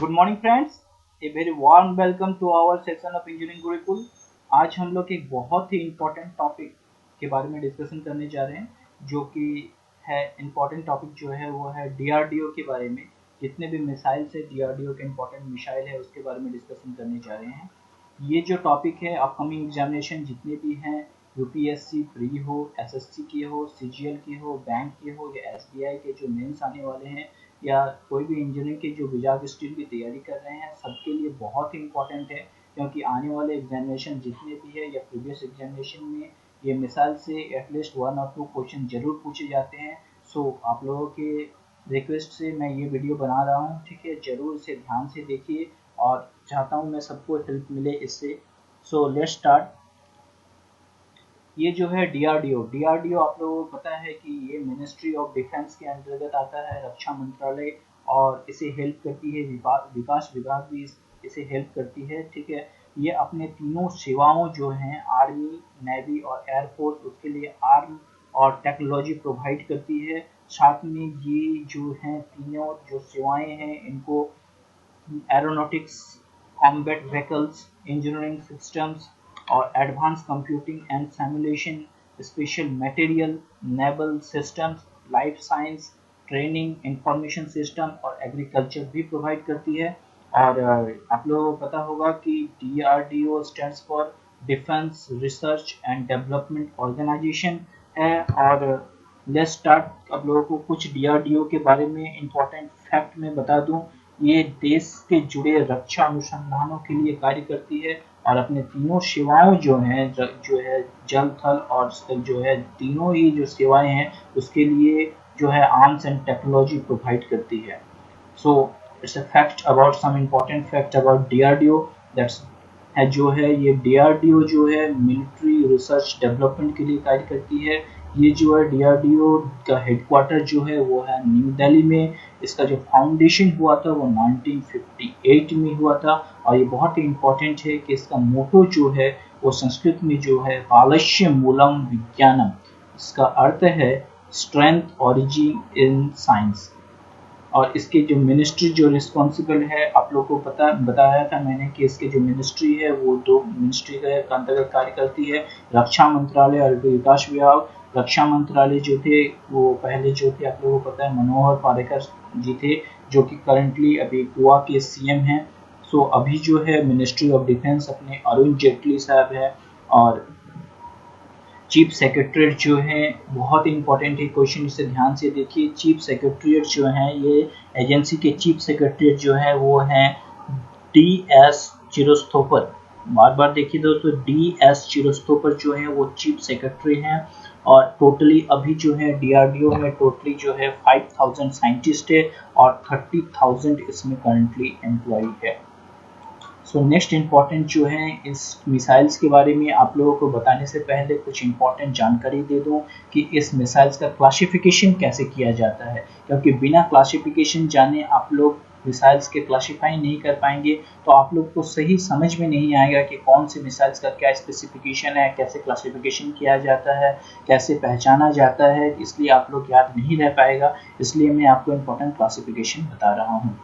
Good morning friends, a very warm welcome to our section of engineering Gurukul. आज हम लोग एक बहुत ही इम्पोर्टेंट टॉपिक के बारे में डिस्कशन करने जा रहे हैं, जो कि है इम्पोर्टेंट टॉपिक जो है वो है डीआरडीओ के बारे में। जितने भी मिसाइल्स है डीआरडीओ के इम्पोर्टेंट मिसाइल है उसके बारे में डिस्कशन करने जा रहे हैं। ये जो टॉपिक है अपकमिंग एग्जामिनेशन जितने भी हैं, यूपीएससी प्री हो, एसएससी की हो, सीजीएल की हो, बैंक की हो या एसबीआई के जो मेंस आने वाले हैं, या कोई भी इंजीनियरिंग के जो विजाग स्टील की तैयारी कर रहे हैं, सबके लिए बहुत ही इम्पोर्टेंट है। क्योंकि आने वाले एग्जामिनेशन जितने भी है या प्रीवियस एग्जामिनेशन में ये मिसाइल से एटलीस्ट 1 और 2 क्वेश्चन जरूर पूछे जाते हैं। सो आप लोगों के रिक्वेस्ट से मैं ये वीडियो बना रहा हूँ, ठीक है। जरूर इसे ध्यान से देखिए और चाहता हूँ मैं सबको हेल्प मिले इससे। So let's start. ये जो है डीआरडीओ आप लोगों को पता है कि ये मिनिस्ट्री ऑफ डिफेंस के अंतर्गत आता है, रक्षा मंत्रालय, और इसे हेल्प करती है विकास विभाग भी इसे हेल्प करती है, ठीक है। ये अपने तीनों सेवाओं जो हैं आर्मी, नेवी और एयरफोर्स, उसके लिए आर्म और टेक्नोलॉजी प्रोवाइड करती है। साथ में ये जो हैं तीनों जो सेवाएं हैं इनको aeronautics, combat vehicles, engineering systems और advance computing and simulation, special material, naval systems, life science, training, information system और एग्रीकल्चर भी प्रोवाइड करती है। और आप लोगों को पता होगा कि DRDO stands for defence research and development organisation है। और लेट्स स्टार्ट। आप लोगों को कुछ डीआरडीओ के बारे में इंपॉर्टेंट फैक्ट मैं बता दूं। ये देश के जुड़े रक्षा अनुसंधानों के लिए कार्य करती है और अपने तीनों सेवाओं जो है जल, थल और जो है तीनों ही जो सेवाएं हैं उसके लिए जो है आर्म्स एंड टेक्नोलॉजी प्रोवाइड करती है। So it's a fact about some important fact about DRDO. That's है जो है ये डीआरडीओ जो है मिलिट्री रिसर्च डेवलपमेंट के लिए कार्य करती है। ये जो है डीआरडीओ का हेडक्वार्टर जो है वो है न्यू दिल्ली में। इसका जो फाउंडेशन हुआ था वो 1958 में हुआ था। और ये बहुत ही इम्पोर्टेंट है कि इसका मोटो जो है वो संस्कृत में जो है आलस्य मूलम विज्ञानम, इसका अर्थ है स्ट्रेंथ ऑरिजिन इन साइंस। और इसके जो मिनिस्ट्री जो रिस्पॉन्सिबल है, आप लोगों को पता बताया था मैंने कि इसके जो मिनिस्ट्री है वो 2 मिनिस्ट्री के अंतर्गत कार्य करती है, रक्षा मंत्रालय और विकास विभाग। रक्षा मंत्रालय जो थे वो पहले जो थे आप लोगों को पता है मनोहर पर्रिकर जी थे, जो कि करंटली अभी गोवा के सीएम हैं। सो अभी जो है मिनिस्ट्री ऑफ डिफेंस अपने अरुण जेटली साहब है। और चीफ सेक्रेटरीट जो है बहुत ही इंपॉर्टेंट है, क्वेश्चन इसे ध्यान से देखिए। चीफ सेक्रेटरीट जो है ये एजेंसी के चीफ सेक्रेटरीट जो है वो है डी एस चिरोस्तोपर। बार बार देखिए दोस्तों, डी एस चिरोस्तोपर जो है वो चीफ सेक्रेटरी हैं। और टोटली अभी जो है डीआरडीओ में टोटली जो है 5000 साइंटिस्ट है और 30,000 इसमें करंटली एम्प्लॉय है। सो नेक्स्ट इम्पॉर्टेंट जो है इस मिसाइल्स के बारे में आप लोगों को बताने से पहले कुछ इम्पॉर्टेंट जानकारी दे दूं कि इस मिसाइल्स का क्लासिफिकेशन कैसे किया जाता है। क्योंकि बिना क्लासिफिकेशन जाने आप लोग मिसाइल्स के क्लासिफाई नहीं कर पाएंगे, तो आप लोग को सही समझ में नहीं आएगा कि कौन से मिसाइल्स का क्या स्पेसिफिकेशन है, कैसे क्लासिफिकेशन किया जाता है, कैसे पहचाना जाता है। इसलिए आप लोग याद नहीं रह पाएगा, इसलिए मैं आपको इम्पोर्टेंट क्लासिफिकेशन बता रहा हूँ।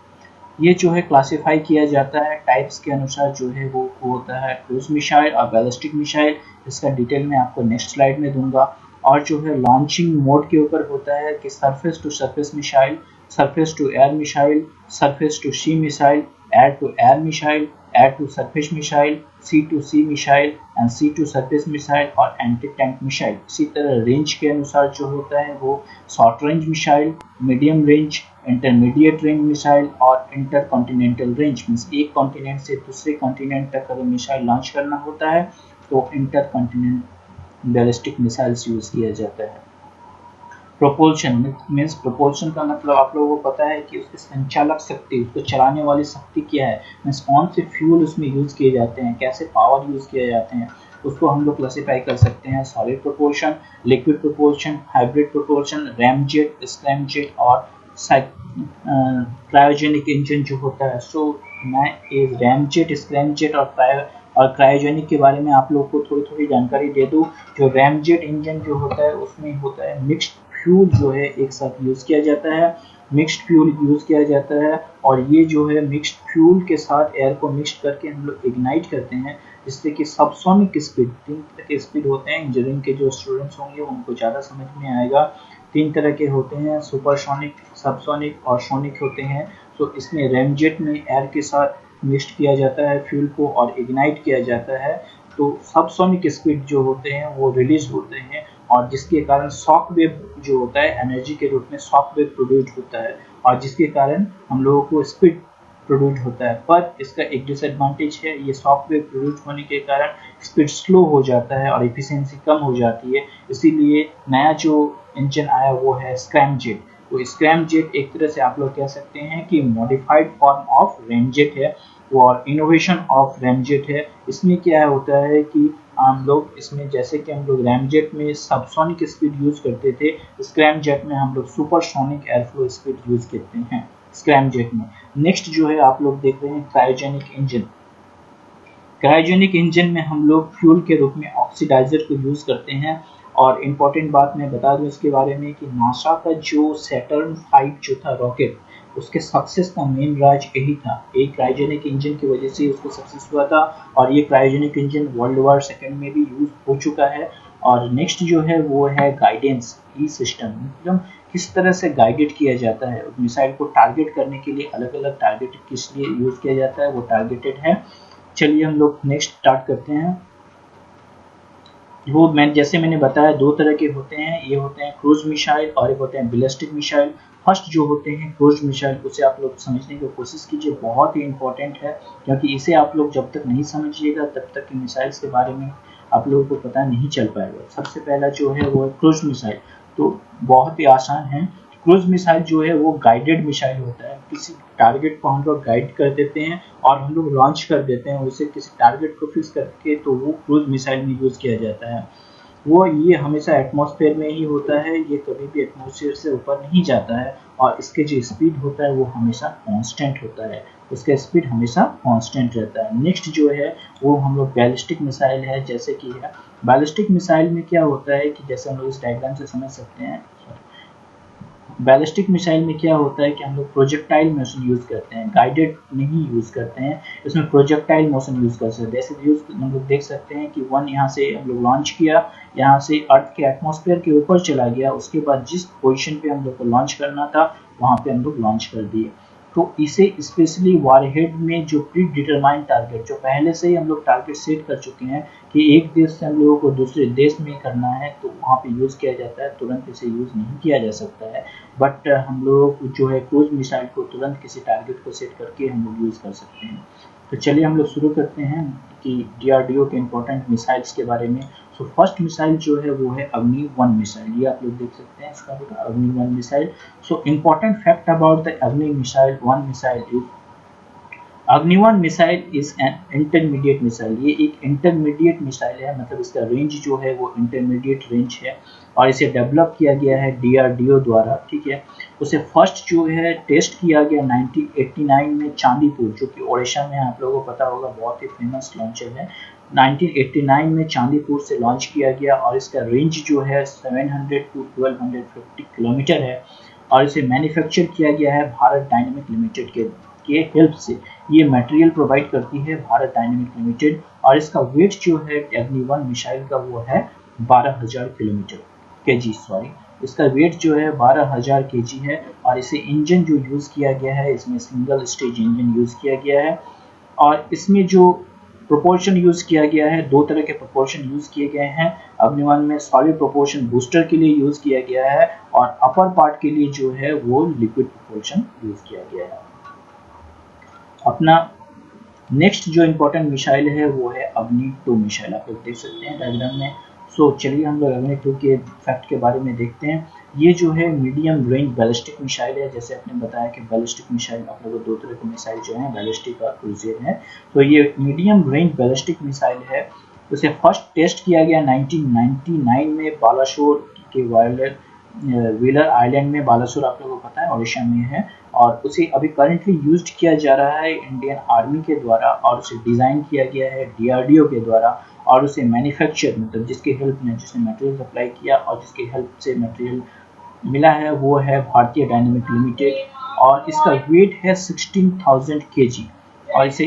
ये जो है क्लासिफाई किया जाता है टाइप्स के अनुसार, जो है वो होता है क्रूज मिसाइल और बैलिस्टिक मिसाइल। इसका डिटेल मैं आपको नेक्स्ट स्लाइड में दूंगा। और जो है लॉन्चिंग मोड के ऊपर होता है कि surface to surface missile, surface to air missile, surface to sea missile, air to air missile, air to surface missile, sea to sea missile and sea to surface missile और anti tank missile. इसी तरह range के अनुसार जो होता है वो short range missile, medium range, intermediate range missile और इंटर कॉन्टिनेंटल रेंज। मीन्स एक कॉन्टिनेंट से दूसरे कॉन्टिनेंट तक अगर मिसाइल लॉन्च करना होता है तो inter continent ballistic missiles use किया जाता है। प्रोपोल्शन मीन्स प्रोपोल्शन का मतलब आप लोगों को पता है कि उसकी संचालक शक्ति, उसको चलाने वाली शक्ति क्या है, मीन्स कौन से फ्यूल उसमें यूज किए जाते हैं, कैसे पावर यूज किए जाते हैं, उसको हम लोग क्लासिफाई कर सकते हैं। Solid propulsion, liquid propulsion, hybrid propulsion, ramjet, scramjet और क्रायोजेनिक इंजन जो होता है। सो मैं रैमजेट, स्क्रैमजेट और क्रायोजेनिक के बारे में आप लोग को थोड़ी थोड़ी जानकारी दे दूं। जो रैमजेट इंजन जो होता है उसमें होता है मिक्स्ड फ्यूल जो है एक साथ यूज किया जाता है। मिक्स्ड फ्यूल यूज़ किया जाता है, और ये जो है मिक्स्ड फ्यूल के साथ एयर को मिक्स करके हम लोग इग्नाइट करते हैं, जिससे कि सबसोनिक स्पीड, 3 तरह के स्पीड होते हैं, इंजीनियरिंग के जो स्टूडेंट्स होंगे उनको ज़्यादा समझ में आएगा। 3 तरह के होते हैं, सुपरसोनिक, सबसोनिक और सोनिक होते हैं। तो इसमें रैमजेट में एयर के साथ मिक्स्ड किया जाता है फ्यूल को और इग्नाइट किया जाता है, तो सबसोनिक स्पीड जो होते हैं वो रिलीज होते हैं, और जिसके कारण शॉक वेव जो होता है एनर्जी के रूप में शॉक वेव प्रोड्यूस होता है, और जिसके कारण हम लोगों को स्पीड प्रोड्यूस होता है। पर इसका एक डिसएडवांटेज है, ये शॉक वेव प्रोड्यूस होने के कारण स्पीड स्लो हो जाता है और एफिशिएंसी कम हो जाती है। इसीलिए नया जो इंजन आया वो है स्क्रैमजेट। तो स्क्रैमजेट एक तरह से आप लोग कह सकते हैं कि मॉडिफाइड फॉर्म ऑफ रैमजेट है और इनोवेशन ऑफ रैमजेट है। इसमें क्या होता है कि हम लोग इसमें, जैसे कि हम लोग रैमजेट में सबसोनिक स्पीड यूज करते थे, स्क्रैमजेट में हम लोग सुपरसोनिक एयरफ्लो स्पीड यूज करते हैं स्क्रैमजेट में। नेक्स्ट जो है आप लोग देख रहे हैं क्रायोजेनिक इंजन। क्रायोजेनिक इंजन में हम लोग फ्यूल के रूप में ऑक्सीडाइजर को यूज करते हैं, और इम्पोर्टेंट बात मैं बता दूं इसके बारे में कि नासा का जो सैटर्न 5 जो था रॉकेट, उसके सक्सेस का मेन राज यही था, एक क्रायोजेनिक इंजन की वजह से उसको सक्सेस हुआ था, और ये cryogenic engine world war second में भी यूज हो चुका है। और नेक्स्ट जो है वो है गाइडेंस ई सिस्टम, मतलब किस तरह से गाइडेड किया जाता है मिसाइल को टारगेट करने के लिए, अलग अलग टारगेट किस लिए यूज किया जाता है वो टारगेटेड है। चलिए हम लोग नेक्स्ट स्टार्ट करते हैं। वो जैसे मैंने बताया 2 तरह के होते हैं, ये होते हैं क्रूज मिसाइल और एक होते हैं बैलिस्टिक मिसाइल। फर्स्ट जो होते हैं क्रूज मिसाइल, उसे आप लोग समझने की कोशिश कीजिए, बहुत ही इंपॉर्टेंट है, क्योंकि इसे आप लोग जब तक नहीं समझिएगा तब तक मिसाइल्स के बारे में आप लोगों को पता नहीं चल पाएगा। सबसे पहला जो है वो है क्रूज मिसाइल, तो बहुत ही आसान है। क्रूज मिसाइल जो है वो गाइडेड मिसाइल होता है, किसी टारगेट को हम लोग गाइड कर देते हैं और हम लोग लॉन्च कर देते हैं उसे किसी टारगेट को फिक्स करके, तो वो क्रूज मिसाइल में यूज किया जाता है। वो ये हमेशा एटमॉस्फेयर में ही होता है, ये कभी भी एटमॉस्फेयर से ऊपर नहीं जाता है, और इसके जो स्पीड होता है वो हमेशा कांस्टेंट होता है, उसका स्पीड हमेशा कांस्टेंट रहता है। नेक्स्ट जो है वो हम लोग बैलिस्टिक मिसाइल है, जैसे कि है बैलिस्टिक मिसाइल में क्या होता है कि जैसे हम लोग इस डायग्राम से समझ सकते हैं, बैलिस्टिक मिसाइल में क्या होता है कि हम लोग प्रोजेक्टाइल मोशन यूज करते हैं, गाइडेड नहीं यूज करते हैं, इसमें प्रोजेक्टाइल मोशन यूज कर सकते हैं। जैसे यूज हम लोग देख सकते हैं कि वन यहाँ से हम लोग लॉन्च किया, यहाँ से अर्थ के एटमॉस्फेयर के ऊपर चला गया, उसके बाद जिस पोजीशन पे हम लोग को लॉन्च करना था वहाँ पे हम लोग लॉन्च कर दिए। तो इसे स्पेशली वॉरहेड में जो प्री डिटरमाइंड टारगेट, जो पहले से ही हम लोग टारगेट सेट कर चुके हैं कि एक देश से हम लोगों को दूसरे देश में करना है, तो वहाँ पे यूज़ किया जाता है, तुरंत इसे यूज़ नहीं किया जा सकता है। बट हम लोग जो है क्रूज मिसाइल को तुरंत किसी टारगेट को सेट करके हम लोग यूज़ कर सकते हैं। तो चलिए हम लोग शुरू करते हैं कि DRDO के इम्पोर्टेंट मिसाइल्स के बारे में। सो फर्स्ट मिसाइल जो है वो है अग्नि-1 मिसाइल, ये आप लोग देख सकते हैं इसका होगा अग्नि-1 missile. So important fact about the Agni missile 1 missile is अग्नि-1 missile is an intermediate missile, ये एक इंटरमीडिएट मिसाइल है, मतलब इसका रेंज जो है वो इंटरमीडिएट रेंज है, और इसे डेवलप किया गया है DRDO द्वारा, ठीक है। उसे फर्स्ट जो है टेस्ट किया गया 1989 में चांदीपुर, जो कि ओडिशा में, आप लोगों को पता होगा बहुत ही फेमस लॉन्चर है। 1989 में चांदीपुर से लॉन्च किया गया, और इसका रेंज जो है 700 to 1250 किलोमीटर है, और इसे मैन्युफैक्चर किया गया है भारत डायनेमिक लिमिटेड के हेल्प से। ये मटेरियल प्रोवाइड करती है भारत डायनेमिक लिमिटेड, और इसका वेट जो है अग्नि-1 मिसाइल का वो है 12,000 केजी, इसका वेट जो है 12,000 केजी है। और इसे इंजन जो यूज़ किया गया है, इसमें सिंगल स्टेज इंजन यूज़ किया गया है, और इसमें जो प्रोपोर्शन यूज़ किया गया है, 2 तरह के प्रोपोर्शन यूज़ किए गए हैं। अग्नि-1 में सॉलिड प्रोपोर्शन बूस्टर के लिए यूज़ किया गया है, और अपर पार्ट के लिए जो है वो लिक्विड प्रोपोर्शन यूज़ किया गया है। अपना नेक्स्ट जो इम्पोर्टेंट मिसाइल है वो है अग्नि-2 मिसाइल, आप लोग देख सकते हैं डायग्राम में। सो चलिए हम लोग अग्नि-2 के फैक्ट के बारे में देखते हैं। ये जो है मीडियम रेंज बैलिस्टिक मिसाइल है, जैसे आपने बताया कि बैलिस्टिक मिसाइल आप लोगों को 2 तरह के मिसाइल जो हैं बैलिस्टिक और क्रूजेर है, तो ये मीडियम रेंज बैलिस्टिक मिसाइल है। उसे फर्स्ट टेस्ट किया गया 1999 में बालासोर के व्हीलर आइलैंड में, बालासोर आप लोगों को पता है ओडिशा में है, और उसे अभी करंटली यूज्ड किया जा रहा है इंडियन आर्मी के द्वारा, और उसे डिज़ाइन किया गया है DRDO के द्वारा, और उसे मैन्युफैक्चर, मतलब जिसके हेल्प ने, जिसने मटेरियल सप्लाई किया और जिसके हेल्प से मटेरियल मिला है वो है भारतीय डायनेमिक लिमिटेड और इसका वेट है 16,000 kg और इसे